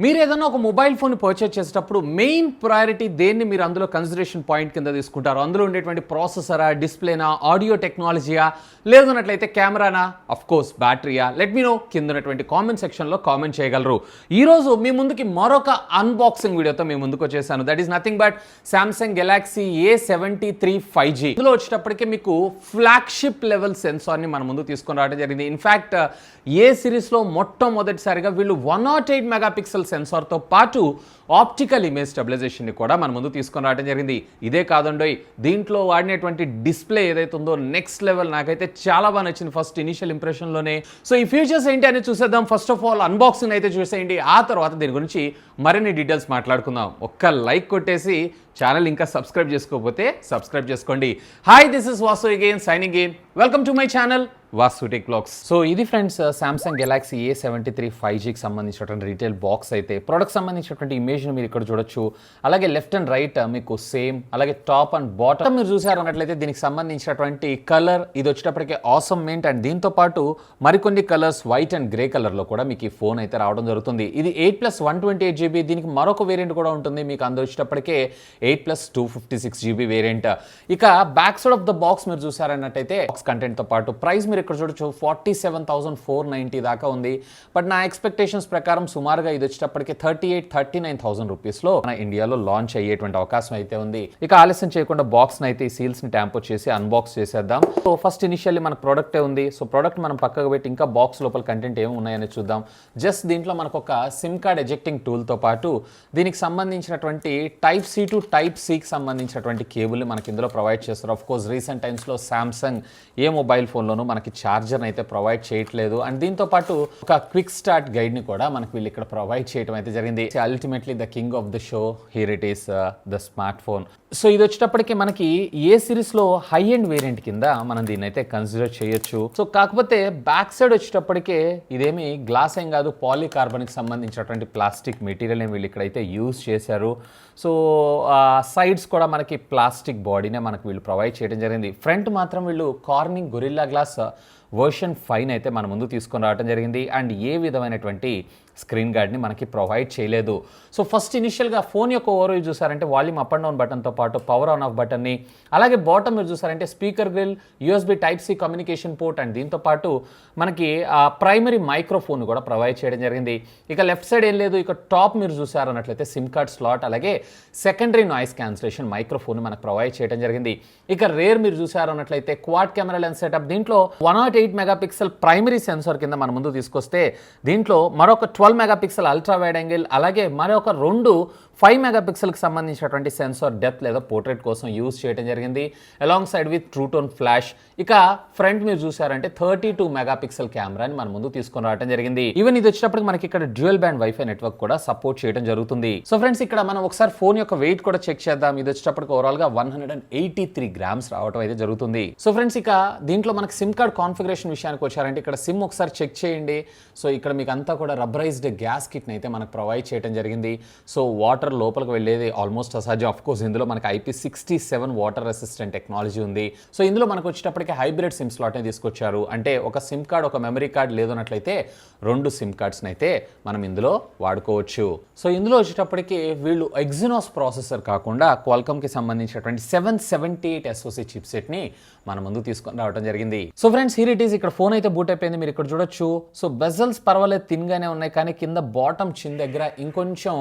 మీరు ఏదైనా ఒక మొబైల్ ఫోన్ పర్చేస్ చేసేటప్పుడు మెయిన్ ప్రయారిటీ దేన్ని మీరు అందులో కన్సిడరేషన్ పాయింట్ కింద తీసుకుంటారు? అందులో ఉండేటువంటి ప్రాసెసరా, డిస్ప్లేనా, ఆడియో టెక్నాలజీయా, లేదన్నట్లయితే కెమెరానా, అఫ్ కోర్స్ బ్యాటరీయా? లెట్ మీ నో కింద ఉన్నటువంటి కామెంట్ సెక్షన్లో కామెంట్ చేయగలరు. ఈరోజు మీ ముందుకి మరొక అన్బాక్సింగ్ వీడియోతో మీ ముందుకు వచ్చేసాను. That is nothing but Samsung Galaxy A73 5G. ఇందులో వచ్చేటప్పటికే మీకు ఫ్లాగ్షిప్ లెవెల్ సెన్సార్ని మన ముందు తీసుకొని రావడం జరిగింది. ఇన్ఫ్యాక్ట్ ఏ సిరీస్లో మొట్టమొదటిసారిగా వీళ్ళు 108 మెగాపిక్సెల్ సెన్సార్తో పాటు ఆప్టికల్ ఇమేజ్ స్టెబిలైజేషన్ని కూడా మన ముందు తీసుకొని రావడం జరిగింది. ఇదే కాదండోయ్, దీంట్లో వాడినటువంటి డిస్ప్లే ఏదైతే ఉందో నెక్స్ట్ లెవెల్. నాకైతే చాలా బాగా నచ్చింది ఫస్ట్ ఇనిషియల్ ఇంప్రెషన్లోనే. సో ఈ ఫీచర్స్ ఏంటి అని చూసేద్దాం. ఫస్ట్ ఆఫ్ ఆల్ అన్బాక్సింగ్ అయితే చూసేయండి, ఆ తర్వాత దీని గురించి మరిన్ని డీటెయిల్స్ మాట్లాడుకుందాం. ఒక్క లైక్ కొట్టేసి ఛానల్ ఇంకా సబ్స్క్రైబ్ చేసుకోకపోతే సబ్స్క్రైబ్ చేసుకోండి. Hi, this is Vasu again signing in. Welcome to my channel Vasu tech blogs. So ఇది ఫ్రెండ్స్ సామ్సంగ్ గెలాక్సీ A73 5Gకి సంబంధించినటువంటి రీటైల్ బాక్స్. అయితే ప్రోడక్ట్ సంబంధించినటువంటి ఇమేజ్ని మీరు ఇక్కడ చూడొచ్చు. అలాగే లెఫ్ట్ అండ్ రైట్ మీకు సేమ్, అలాగే టాప్ అండ్ బాటమ్ మీరు చూసారు అన్నట్లయితే దీనికి సంబంధించినటువంటి కలర్ ఇది వచ్చేటప్పటికే ఆసమ్ మింట్. అండ్ దీంతో పాటు మరికొన్ని కలర్స్ వైట్ అండ్ గ్రే కలర్లో కూడా మీకు ఈ ఫోన్ అయితే రావడం జరుగుతుంది. ఇది 8+128GB. దీనికి మరొక వేరియంట్ కూడా ఉంటుంది మీకు. అందులో వచ్చేటప్పటికే 8+256GB వేరియంట్. ఇక back side of the box మీరు చూసారన్నట్టయితే బాక్స్ కంటెంట్తో పాటు ప్రైస్ మీరు ఇక్కడ చూడొచ్చు 47,490 దాకా ఉంది. బట్ నా ఎక్స్పెక్టేషన్స్ ప్రకారం సుమారుగా ఇది వచ్చేటప్పటికి 38,000-39,000 రూపీస్లో మన ఇండియాలో లాంచ్ అయ్యేటువంటి అవకాశం అయితే ఉంది. ఇక ఆలస్యం చేయకుండా బాక్స్ని అయితే ఈ సీల్స్ని ట్యాంపర్ చేసి అన్బాక్స్ చేసేద్దాం. సో ఫస్ట్ ఇనిషియల్లీ మన ప్రోడక్టే ఉంది. సో ప్రోడక్ట్ మనం పక్కకు పెట్టి ఇంకా బాక్స్ లోపల కంటెంట్ ఏమి ఉన్నాయని చూద్దాం. జస్ట్ దీంట్లో మనకు ఒక సిమ్ కార్డ్ ఎజెక్టింగ్ టూల్తో పాటు దీనికి సంబంధించినటువంటి టైప్ సి టు టైప్ సికి సంబంధించినటువంటి కేబుల్ని మనకి ఇందులో ప్రొవైడ్ చేస్తారు. ఆఫ్ కోర్స్ రీసెంట్ టైమ్స్లో సామ్సంగ్ ఏ మొబైల్ ఫోన్లోనూ మనకి ఛార్జర్ని అయితే ప్రొవైడ్ చేయట్లేదు. అండ్ దీంతో పాటు ఒక క్విక్ స్టార్ట్ గైడ్ని కూడా మనకు వీళ్ళు ఇక్కడ ప్రొవైడ్ చేయడం అయితే జరిగింది. Ultimately the king of the show, here it is the smart phone. So ఇది వచ్చేటప్పటికి మనకి ఏ సిరీస్లో హై ఎండ్ వేరియంట్ కింద మనం దీన్ని అయితే కన్సిడర్ చేయొచ్చు. సో కాకపోతే బ్యాక్ సైడ్ వచ్చేటప్పటికే ఇదేమి గ్లాస్ ఏం కాదు, పాలీకార్బన్కి సంబంధించినటువంటి ప్లాస్టిక్ మెటీరియల్ వీళ్ళు ఇక్కడైతే యూజ్ చేశారు. సో సైడ్స్ కూడా మనకి ప్లాస్టిక్ బాడీనే మనకు వీళ్ళు ప్రొవైడ్ చేయడం జరిగింది. ఫ్రంట్ మాత్రం వీళ్ళు కార్నింగ్ గొరిల్లా గ్లాస్ వర్షన్ 5 అయితే మన ముందు తీసుకొని రావడం జరిగింది. అండ్ ఏ విధమైనటువంటి స్క్రీన్ గార్డ్ని మనకి ప్రొవైడ్ చేయలేదు. సో ఫస్ట్ ఇనిషియల్గా ఫోన్ యొక్క ఓవర్ చూసారంటే వాల్యూమ్ అప్ అండ్ డౌన్ బటన్తో పాటు పవర్ ఆన్ ఆఫ్ బటన్ని, అలాగే బాటమ్ మీరు చూసారంటే speaker grill, USB type C communication port, and దీంతో పాటు మనకి ప్రైమరీ మైక్రోఫోన్ కూడా ప్రొవైడ్ చేయడం జరిగింది. ఇక లెఫ్ట్ సైడ్ ఏం లేదు, ఇక టాప్ మీరు చూసారన్నట్లయితే సిమ్ కార్డ్ స్లాట్, అలాగే సెకండరీ నాయిస్ క్యాన్సిలేషన్ మైక్రోఫోన్ మనకు ప్రొవైడ్ చేయడం జరిగింది. ఇక రేర్ మీరు చూసారన్నట్లయితే క్వాడ్ కెమెరా లెన్స్ సెటప్. దీంట్లో 108 మెగాపిక్సెల్ ప్రైమరీ సెన్సార్ కింద మన ముందు తీసుకొస్తే దీంట్లో మరొక 12 మెగాపిక్సెల్ అల్ట్రా వైడ్ యాంగిల్, అలాగే మరొక 2 5 మెగాపిక్సెల్కి సంబంధించినటువంటి సెన్సార్ డెప్త్ లేదా పోర్ట్రేట్ కోసం యూజ్ చేయడం జరిగింది, along side with true tone flash. ఇక ఫ్రంట్ మీరు చూసారంటే 32 మెగాపిక్సెల్ కెమెరాని మన ముందు తీసుకొని రావడం జరిగింది. ఈవెన్ ఇది వచ్చేటప్పటికి మనకి ఇక్కడ డ్యూయల్ బ్యాండ్ వైఫై నెట్వర్క్ కూడా సపోర్ట్ చేయడం జరుగుతుంది. సో ఫ్రెండ్స్ ఇక్కడ మనం ఒకసారి ఫోన్ యొక్క వెయిట్ కూడా చెక్ చేద్దాం. ఇది వచ్చేటప్పటికి ఓవరాల్ గా 183 గ్రామ్స్ రావడం అయితే జరుగుతుంది. సో ఫ్రెండ్స్ ఇక దీంట్లో మనకి సిమ్ కార్డ్ కాన్ఫిగరేషన్ విషయానికి వచ్చారంటే ఇక్కడ సిమ్ ఒకసారి చెక్ చేయండి. సో ఇక్కడ మీకు అంతా కూడా రబ్బరైజ్డ్ గ్యాస్ కిట్ని అయితే మనకు ప్రొవైడ్ చేయడం జరిగింది. సో వాటర్ లోపలికి వెళ్ళేది ఆల్మోస్ట్ అసాధ్యం. ఆఫ్ కోర్స్ ఇందులో మనకి IP67 వాటర్ రెసిస్టెంట్ టెక్నాలజీ ఉంది. సో ఇందులో మనకు వచ్చేటప్పటికి హైబ్రిడ్ సిమ్ స్లాట్ని తీసుకొచ్చారు. అంటే ఒక సిమ్ కార్డ్, ఒక మెమరీ కార్డ్ లేదన్నట్లయితే 2 సిమ్ కార్డ్స్ని అయితే మనం ఇందులో వాడుకోవచ్చు. సో ఇందులో వచ్చేటప్పటికి వీళ్ళు ఎగ్జినోస్ ప్రాసెసర్ కాకుండా క్వాల్కామ్కి సంబంధించినటువంటి 778 SoC చిప్సెట్ని మన ముందు తీసుకొని రావడం జరిగింది. So friends here it is. ఇక్కడ ఫోన్ అయితే బూట్ అయిపోయింది, మీరు ఇక్కడ చూడొచ్చు. సో బెజల్స్ పర్వాలేదు థిన్గానే ఉన్నాయి, కానీ కింద బాటమ్ చిన్ దగ్గర ఇంకొంచెం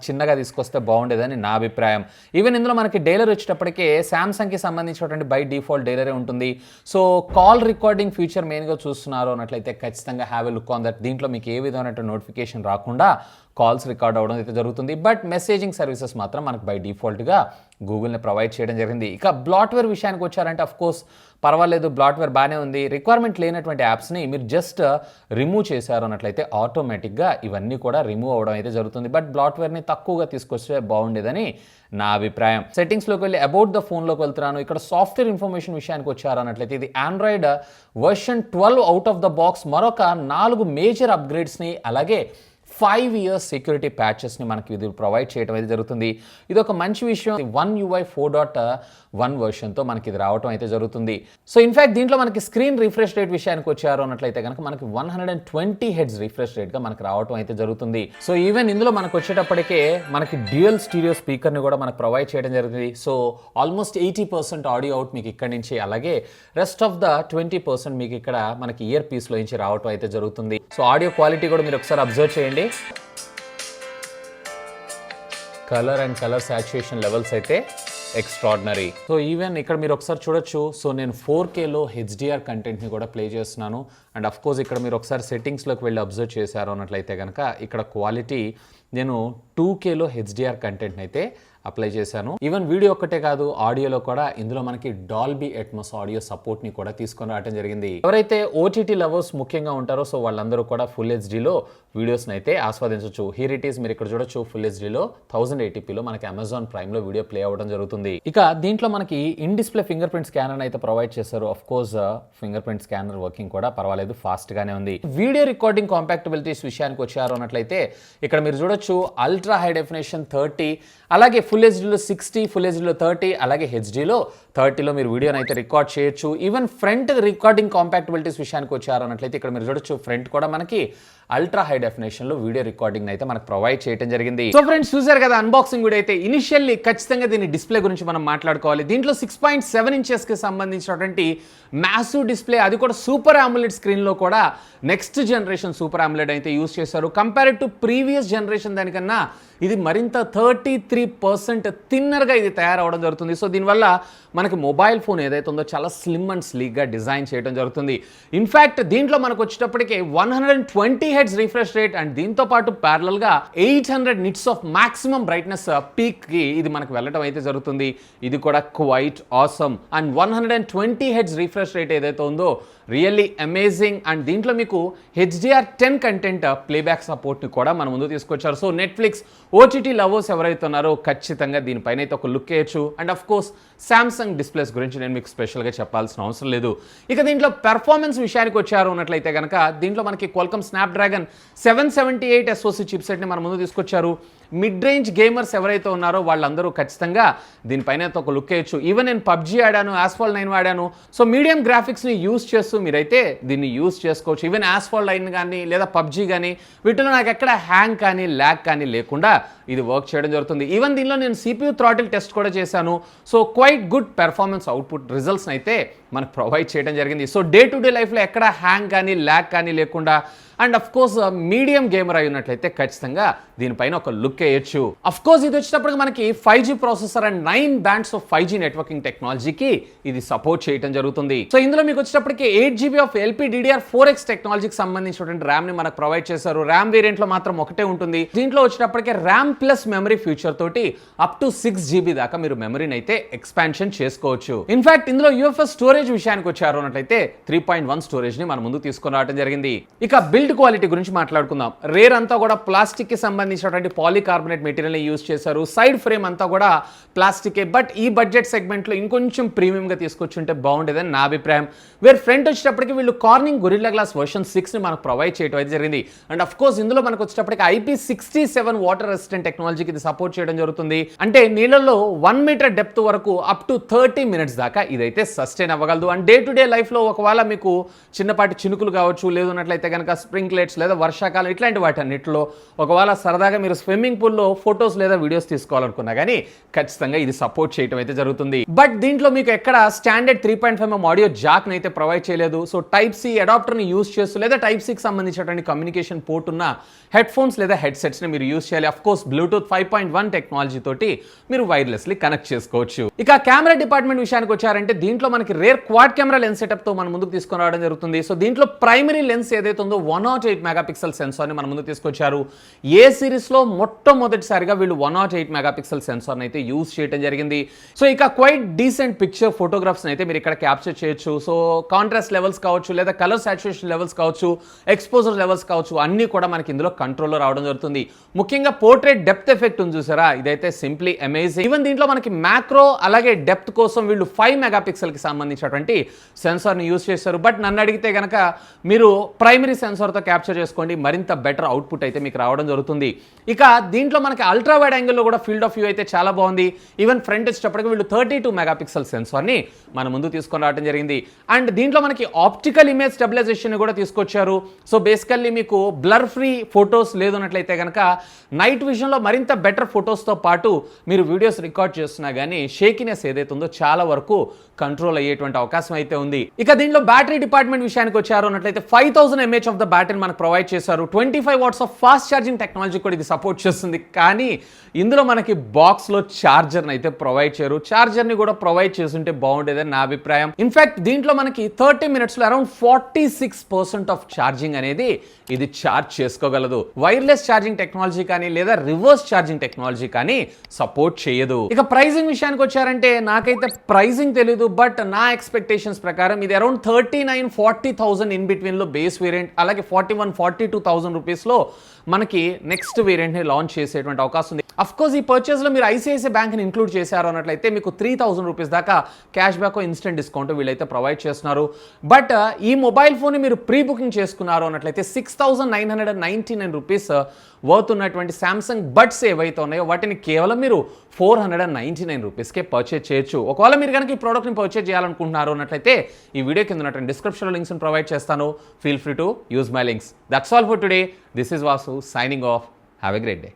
చిన్నగా తీసుకొస్తే బాగుండేదని నా అభిప్రాయం. ఈవెన్ ఇందులో మనకి డైలర్ వచ్చేటప్పటికే సామ్సంగ్కి సంబంధించినటువంటి బై డిఫాల్ట్ డైలరే ఉంటుంది. సో కాల్ రికార్డింగ్ ఫీచర్ మెయిన్గా చూస్తున్నారు అన్నట్లయితే ఖచ్చితంగా have a look on that. దీంట్లో మీకు ఏ విధమైన నోటిఫికేషన్ రాకుండా కాల్స్ రికార్డ్ అవ్వడం అయితే జరుగుతుంది. బట్ మెసేజింగ్ సర్వీసెస్ మాత్రం మనకు బై డిఫాల్ట్గా గూగుల్ని ప్రొవైడ్ చేయడం జరిగింది. ఇక బ్లాట్వేర్ విషయానికి వచ్చారంటే అఫ్ కోర్స్ పర్వాలేదు, బ్లాట్వేర్ బాగానే ఉంది. రిక్వైర్మెంట్ లేనటువంటి యాప్స్ని మీరు జస్ట్ రిమూవ్ చేశారు అన్నట్లయితే ఆటోమేటిక్గా ఇవన్నీ కూడా రిమూవ్ అవ్వడం అయితే జరుగుతుంది. బట్ బ్లాట్వేర్ని తక్కువగా తీసుకొస్తే బాగుండేదని నా అభిప్రాయం. సెట్టింగ్స్లోకి వెళ్ళి అబౌట్ ద ఫోన్లోకి వెళ్తున్నాను. ఇక్కడ సాఫ్ట్వేర్ ఇన్ఫర్మేషన్ విషయానికి వచ్చారు అన్నట్లయితే ఇది Android version 12 out of the box మరొక 4 మేజర్ అప్గ్రేడ్స్ని, అలాగే 5 years సెక్యూరిటీ ప్యాచెస్ని మనకి ఇది ప్రొవైడ్ చేయడం అయితే జరుగుతుంది. ఇది ఒక మంచి విషయం. One UI 4.1 1 వర్షన్తో మనకి ఇది రావడం అయితే జరుగుతుంది. సో ఇన్ఫాక్ట్ దీంట్లో మనకి స్క్రీన్ రిఫ్రెష్ రేట్ విషయానికి వచ్చారు అన్నట్లయితే కనుక మనకి 120 హెడ్స్ రిఫ్రెష్ రేట్గా మనకి రావడం అయితే జరుగుతుంది. సో ఈవెన్ ఇందులో మనకు వచ్చేటప్పటికే మనకి డ్యూయల్ స్టీరియో స్పీకర్ని కూడా మనకు ప్రొవైడ్ చేయడం జరిగింది. సో ఆల్మోస్ట్ 80% ఆడియో అవుట్ మీకు ఇక్కడ నుంచి, అలాగే రెస్ట్ ఆఫ్ ద 20% మీకు ఇక్కడ మనకి ఇయర్ పీస్లో నుంచి రావటం అయితే జరుగుతుంది. సో ఆడియో క్వాలిటీ కూడా మీరు ఒకసారి అబ్జర్వ్ చేయండి. Colour and colour saturation levels అయితే ఎక్స్ట్రాడినరీ. సో ఈవెన్ ఇక్కడ మీరు ఒకసారి చూడొచ్చు. సో నేను 4Kలో హెచ్డిఆర్ కంటెంట్ని కూడా ప్లే చేస్తున్నాను. అండ్ అఫ్ కోర్స్ ఇక్కడ మీరు ఒకసారి సెట్టింగ్స్లోకి వెళ్ళి అబ్జర్వ్ చేశారు అన్నట్లయితే కనుక ఇక్కడ క్వాలిటీ నేను 2Kలో హెచ్డిఆర్ కంటెంట్ని అయితే అప్లై చేశాను. ఈవెన్ వీడియో ఒక్కటే కాదు, ఆడియోలో కూడా ఇందులో మనకి డాల్బీ అట్మాస్ ఆడియో సపోర్ట్ని కూడా తీసుకొని రావడం జరిగింది. ఎవరైతే ఓటీటీ లవర్స్ ముఖ్యంగా ఉంటారో సో వాళ్ళందరూ కూడా ఫుల్ హెచ్డీలో వీడియోస్ని అయితే ఆస్వాదించవచ్చు. హియర్ ఇట్ ఈస్, మీరు ఇక్కడ చూడొచ్చు ఫుల్ హెచ్డీలో 1080pలో మనకి అమెజాన్ ప్రైమ్లో వీడియో ప్లే అవ్వడం జరుగుతుంది. ఇక దీంట్లో మనకి in display finger print scanner అయితే ప్రొవైడ్ చేశారు. Of course finger print scanner working కూడా పర్వాలేదు, ఫాస్ట్ గానే ఉంది. వీడియో రికార్డింగ్ కాంపాక్టబిలిటీస్ విషయానికి వచ్చారు అన్నట్లయితే ఇక్కడ మీరు చూడొచ్చు అల్ట్రా హై డెఫినేషన్ 30, అలాగే ఫుల్ హెచ్డీలో 60, ఫుల్ హెచ్డీలో 30, అలాగే హెచ్డీలో 30లో మీరు వీడియోని అయితే రికార్డ్ చేయొచ్చు. ఈవెన్ ఫ్రంట్ రికార్డింగ్ కాంపాక్టబిలిటీస్ విషయానికి వచ్చారు అన్నట్లయితే ఇక్కడ మీరు చూడొచ్చు ఫ్రంట్ కూడా మనకి అల్ట్రా హై డెఫినేషన్ లో వీడియో రికార్డింగ్ అయితే మనకు ప్రొవైడ్ చేయడం జరిగింది. సో ఫ్రెండ్స్ చూసారు కదా అన్బాక్సింగ్ వీడియో అయితే. ఇనిషియల్లీ ఖచ్చితంగా దీని డిస్ప్లే గురించి మనం మాట్లాడుకోవాలి. దీంట్లో 6.7 ఇంచెస్ కి సంబంధించినటువంటి మ్యాసివ్ డిస్ప్లే, అది కూడా సూపర్ AMOLED స్క్రీన్ లో కూడా నెక్స్ట్ జనరేషన్ సూపర్ AMOLED అయితే యూస్ చేశారు. కంపేర్డ్ టు ప్రీవియస్ జనరేషన్ దానికన్నా ఇది మరింత 33% థిన్నర్గా ఇది తయారవడం జరుగుతుంది. సో దీనివల్ల మనకి మొబైల్ ఫోన్ ఏదైతే ఉందో చాలా స్లిమ్ అండ్ స్లీక్గా డిజైన్ చేయడం జరుగుతుంది. ఇన్ఫ్యాక్ట్ దీంట్లో మనకు వచ్చేటప్పటికే 120 హెడ్స్ రిఫ్రెష్ రేట్ అండ్ దీంతో పాటు ప్యారలల్గా 800 నిట్స్ ఆఫ్ మాక్సిమం బ్రైట్నెస్ పీక్కి ఇది మనకు వెళ్ళడం అయితే జరుగుతుంది. ఇది కూడా quite awesome. And 120 hertz refresh rate ఏదైతే ఉందో రియల్లీ అమేజింగ్. అండ్ దీంట్లో మీకు HDR10 కంటెంట్ ప్లేబ్యాక్ సపోర్ట్ని కూడా మన ముందు తీసుకొచ్చారు. సో నెట్ఫ్లిక్స్ ఓటీటీ లవర్స్ ఎవరైతే ఉన్నారో ఖచ్చితంగా దీనిపైన అయితే ఒక లుక్ వేయచ్చు. And of course Samsung displays గురించి నేను మీకు స్పెషల్గా చెప్పాల్సిన అవసరం లేదు. ఇక దీంట్లో పెర్ఫార్మెన్స్ విషయానికి వచ్చారు అన్నట్లయితే కనుక దీంట్లో మనకి క్వాల్కమ్ స్నాప్డ్రాగన్ 778 SoC చిప్సెట్ని మన ముందు తీసుకొచ్చారు. మిడ్ రేంజ్ గేమర్స్ ఎవరైతే ఉన్నారో వాళ్ళందరూ ఖచ్చితంగా దీనిపైన ఒక లుక్ వేయచ్చు. ఈవెన్ నేను పబ్జీ ఆడాను, ఆస్ఫాల్ట్ 9 వాడాను. సో మీడియం గ్రాఫిక్స్ని యూస్ చేస్తూ మీరైతే దీన్ని యూస్ చేసుకోవచ్చు. ఈవెన్ ఆస్ఫాల్ట్ 9 కానీ లేదా పబ్జీ కానీ వీటిలో నాకు ఎక్కడ హ్యాంగ్ కానీ ల్యాగ్ కానీ లేకుండా ఇది వర్క్ చేయడం జరుగుతుంది. ఈవెన్ దీనిలో నేను CPU థ్రాటిల్ టెస్ట్ కూడా చేశాను. So quite good performance output రిజల్ట్స్ని అయితే మనకు ప్రొవైడ్ చేయడం జరిగింది. సో డే టు డే లైఫ్లో ఎక్కడ హ్యాంగ్ కానీ ల్యాగ్ కానీ లేకుండా and of course medium gamer అయి ఉన్నట్లయితే ఖచ్చితంగా దీనిపైన ఒక లుక్ వేయచ్చు. అఫ్ కోర్స్ ఇది వచ్చేటప్పటికి మనకి 5G processor and 9 bands of 5G networking టెక్నాలజీకి ఇది సపోర్ట్ చేయడం జరుగుతుంది. సో ఇందులో మీకు వచ్చేటప్పటికి 8GB ఆఫ్ LPDDR4X టెక్నాలజీకి సంబంధించినటువంటి ర్యామ్ ని మనకు ప్రొవైడ్ చేశారు. ర్యామ్ వేరియంట్ లో మాత్రం ఒకటే ఉంటుంది. దీంట్లో వచ్చేటప్పటికి ర్యామ్ ప్లస్ మెమరీ ఫ్యూచర్ తోటి అప్ టు 6GB దాకా మీరు మెమరీని అయితే ఎక్స్పాన్షన్ చేసుకోవచ్చు. ఇన్ఫాక్ట్ ఇందులో UFS స్టోరేజ్ విషయానికి వచ్చారు అన్నట్లయితే 3.1 స్టోరేజ్ ని మన ముందు తీసుకొని రావడం జరిగింది. ఇక బిల్డ్ క్వాలిటీ గురించి మాట్లాడుకుందాం. రేర్ అంతా కూడా ప్లాస్టిక్ కి సంబంధించినటువంటి పాలికార్బోనేట్ మెటీరియల్ ని యూస్ చేశారు. సైడ్ ఫ్రేమ్ అంతా కూడా ప్లాస్టికే. బట్ ఈ బడ్జెట్ సెగ్మెంట్ లో ఇంకొంచెం ప్రీమియం గా తీసుకొచ్చుంటే బాగుండేదని నా అభిప్రాయం. వేర్ ఫ్రంట్ వచ్చేటప్పటికి వీళ్ళు కార్నింగ్ గొరిల్లా గ్లాస్ వర్షన్ 6 ని మనకు ప్రొవైడ్ చేయడం అయితే జరిగింది. అండ్ అఫ్ కోర్స్ ఇందులో మనకు వచ్చేటప్పటికి IP67 వాటర్ రెసిస్టెంట్ టెక్నాలజీకి ఇది సపోర్ట్ చేయడం జరుగుతుంది. అంటే నీళ్ళలో 1 మీటర్ డెప్త్ వరకు అప్ టు 30 మినిట్స్ దాకా ఇదైతే సస్టైన్ అవ్వగలదు. And day to day life లో ఒకవేళ మీకు చిన్నపాటి చినుకులు కావచ్చు, లేదన్నట్లయితే కనుక స్ప్రింక్లెట్స్ లేదా వర్షాకాలం ఇట్లాంటి వాటన్నిటిలో ఒకవేళ సరదాగా మీరు స్విమ్మింగ్ పూల్లో ఫొటోస్ లేదా వీడియోస్ తీసుకోవాలనుకున్నా కానీ ఖచ్చితంగా ఇది సపోర్ట్ చేయడం అయితే జరుగుతుంది. బట్ దీంట్లో మీకు ఎక్కడ స్టాండర్డ్ 3.5mm ఆడియో జాక్ అయితే ప్రొవైడ్ చేయలేదు. సో టైప్ సి అడాప్టర్ ని యూస్ చేస్తూ లేదా టైప్ సికి సంబంధించినటువంటి కమ్యూనికేషన్ పోర్ట్ ఉన్న హెడ్ ఫోన్స్ లేదా హెడ్ సెట్స్ ని మీరు యూస్ చేయాలి. అఫ్ కోర్స్ బ్లూటూత్ 5.1 టెక్నాలజీ తోటి మీరు వైర్లెస్లీ కనెక్ట్ చేసుకోవచ్చు. ఇక కెమెరా డిపార్ట్మెంట్ విషయానికి వచ్చారంటే దీంట్లో మనకి rare quad camera lens setup తో మన ముందుకు తీసుకొని రావడం జరుగుతుంది. సో దీంట్లో ప్రైమరీ లెన్స్ ఏదైతే ఉందో 108 మెగాపిక్సెల్ సెన్సార్ ని మన ముందు తీసుకొచ్చారు. ఏ సిరీస్ లో మొట్టమొదటిసారిగా వీళ్ళు 108 మెగాపిక్సెల్ సెన్సార్ అయితే యూస్ చేయడం జరిగింది. సో ఇక క్వైట్ డీసెంట్ పిక్చర్ ఫోటోగ్రాఫ్స్ అయితే మీరు ఇక్కడ క్యాప్చర్ చేయొచ్చు. సో కాంట్రాస్ట్ లెవెల్స్ కావచ్చు లేదా కలర్ సాచురేషన్ లెవెల్స్ కావచ్చు, ఎక్స్పోజర్ లెవెల్స్ కావచ్చు, అన్ని కూడా మనకి ఇందులో కంట్రోల్లో రావడం జరుగుతుంది. ముఖ్యంగా పోర్ట్రేట్ డెప్త్ ఎఫెక్ట్ ఉంది చూసారా, ఇదైతే సింప్లీ అమేజింగ్. ఈవెన్ దీంట్లో మనకి మ్యాక్రో అలాగే డెప్త్ కోసం వీళ్ళు 5 మెగాపిక్సెల్ కి సంబంధించిన వచ్చేటటువంటి సెన్సార్ని యూస్ చేశారు. బట్ నన్ను అడిగితే కనుక మీరు ప్రైమరీ సెన్సార్తో క్యాప్చర్ చేసుకోండి, మరింత బెటర్ అవుట్పుట్ అయితే మీకు రావడం జరుగుతుంది. ఇక దీంట్లో మనకి అల్ట్రా వైడ్ యాంగిల్లో కూడా ఫీల్డ్ ఆఫ్ వ్యూ అయితే చాలా బాగుంది. ఈవెన్ ఫ్రంట్ వచ్చేటప్పటికి వీళ్ళు 32 మెగాపిక్సెల్ సెన్సార్ని మన ముందు తీసుకొని రావడం జరిగింది. అండ్ దీంట్లో మనకి ఆప్టికల్ ఇమేజ్ స్టెబిలైజేషన్ కూడా తీసుకొచ్చారు. సో బేసికల్లీ మీకు బ్లర్ ఫ్రీ ఫొటోస్ లేదన్నట్లయితే కనుక నైట్ విజన్లో మరింత బెటర్ ఫొటోస్తో పాటు మీరు వీడియోస్ రికార్డ్ చేస్తున్నా కానీ షేకినెస్ ఏదైతే ఉందో చాలా వరకు కంట్రోల్ అయ్యేటువంటి అవకాశం అయితే ఉంది. ఇక దీంట్లో బ్యాటరీ డిపార్ట్మెంట్ విషయానికి వచ్చారు అన్నట్లయితే 5000 mAh ఆఫ్ ద బ్యాటరీ మనకు ప్రొవైడ్ చేశారు. 25 watts of fast charging technology కూడా ఇది సపోర్ట్ చేస్తుంది. కానీ ఇందులో మనకి బాక్స్లో ఛార్జర్ని అయితే ప్రొవైడ్ చేయరు. ఛార్జర్ని కూడా ప్రొవైడ్ చేస్తుంటే బాగుండేదని నా అభిప్రాయం. ఇన్ఫాక్ట్ దీంట్లో మనకి 30 minutesలో అరౌండ్ 46% ఆఫ్ ఛార్జింగ్ అనేది ఇది ఛార్జ్ చేసుకోగలదు. వైర్లెస్ ఛార్జింగ్ టెక్నాలజీ కానీ లేదా రివర్స్ ఛార్జింగ్ టెక్నాలజీ కానీ సపోర్ట్ చేయదు. ఇక ప్రైజింగ్ విషయానికి వచ్చారంటే నాకైతే ప్రైజింగ్ తెలీదు, బట్ నా ఎక్స్పెక్టేషన్స్ ప్రకారం ఇది అరౌండ్ 39-40,000 ఇన్ బిట్వీన్ లో బేస్ వేరియంట్, అలాగే 41-42,000 రూపీస్లో మనకి నెక్స్ట్ వేరియంట్ని లాంచ్ చేసేటువంటి అవకాశం ఉంది. అఫ్కోర్స్ ఈ పర్చేస్లో మీరు ఐసిఐసిఐ బ్యాంక్ని ఇంక్లూడ్ చేశారు అన్నట్లయితే మీకు 3,000 రూపీస్ దాకా క్యాష్ బ్యాక్ ఇన్స్టెంట్ డిస్కౌంట్ వీళ్ళైతే ప్రొవైడ్ చేస్తున్నారు. బట్ ఈ మొబైల్ ఫోన్ని మీరు ప్రీ బుకింగ్ చేసుకున్నారు అన్నట్లయితే 6,999 రూపీస్ వర్త్ ఉన్నటువంటి శాంసంగ్ బడ్స్ ఏవైతే ఉన్నాయో వాటిని కేవలం మీరు 499 రూపీస్కే పర్చేజ్ చేయొచ్చు. ఒకవేళ మీరు కనుక ఈ ప్రోడక్ట్ని పర్చేజ్ చేయాలనుకుంటున్నారు అన్నట్లయితే ఈ వీడియో కింద ఉన్నటువంటి డిస్క్రిప్షన్లో లింక్స్ని ప్రొవైడ్ చేస్తాను. Feel free to use my links. That's all for today. This is Vasu signing off. Have a great day.